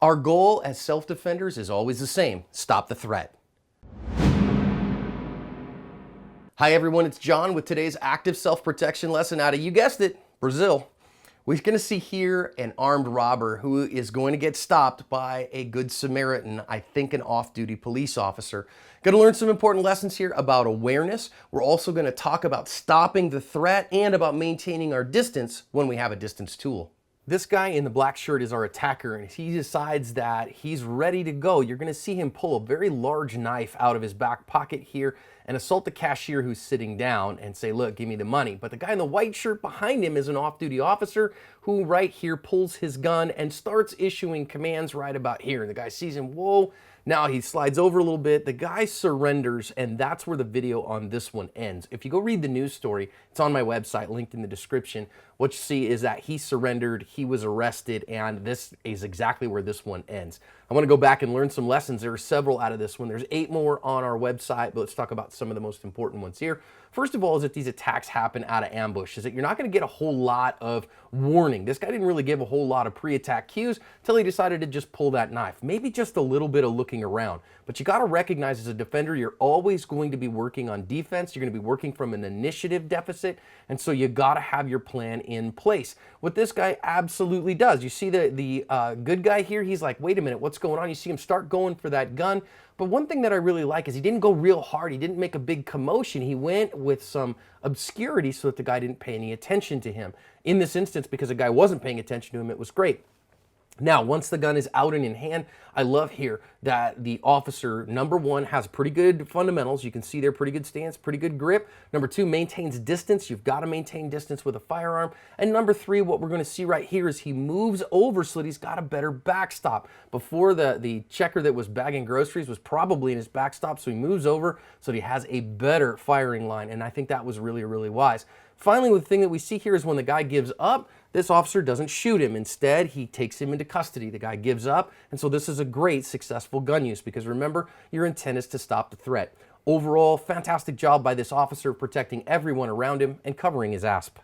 Our goal as self-defenders is always the same: stop the threat. Hi everyone, it's John with today's active self-protection lesson out of, you guessed it, Brazil. We're going to see here an armed robber who is going to get stopped by a good Samaritan, I think an off-duty police officer. Going to learn some important lessons here about awareness. We're also going to talk about stopping the threat and about maintaining our distance when we have a distance tool. This guy in the black shirt is our attacker, and he decides that he's ready to go. You're going to see him pull a very large knife out of his back pocket here and assault the cashier who's sitting down and say, look, give me the money. But the guy in the white shirt behind him is an off-duty officer who right here pulls his gun and starts issuing commands right about here. And the guy sees him, whoa. Now he slides over a little bit, the guy surrenders, and that's where the video on this one ends. If you go read the news story, it's on my website, linked in the description. What you see is that he surrendered, he was arrested, and this is exactly where this one ends. I want to go back and learn some lessons. There are several out of this one. There's 8 more on our website, but let's talk about some of the most important ones here. First of all is that these attacks happen out of ambush, is that you're not going to get a whole lot of warning. This guy didn't really give a whole lot of pre-attack cues until he decided to just pull that knife. Maybe just a little bit of looking around. But you got to recognize as a defender, you're always going to be working on defense. You're going to be working from an initiative deficit. And so you got to have your plan in place. What this guy absolutely does. You see the good guy here, he's like, wait a minute, what's going on? You see him start going for that gun. But one thing that I really like is he didn't go real hard. He didn't make a big commotion. He went with some obscurity so that the guy didn't pay any attention to him. In this instance, because the guy wasn't paying attention to him, it was great. Now, once the gun is out and in hand, I love here that the officer, number 1, has pretty good fundamentals. You can see there, pretty good stance, pretty good grip. Number 2, maintains distance. You've got to maintain distance with a firearm. And number 3, what we're going to see right here is he moves over so that he's got a better backstop. Before, the checker that was bagging groceries was probably in his backstop, so he moves over so that he has a better firing line. And I think that was really, really wise. Finally, the thing that we see here is when the guy gives up, this officer doesn't shoot him. Instead, he takes him into custody. The guy gives up, and so this is a great, successful gun use because remember, your intent is to stop the threat. Overall, fantastic job by this officer protecting everyone around him and covering his ASP.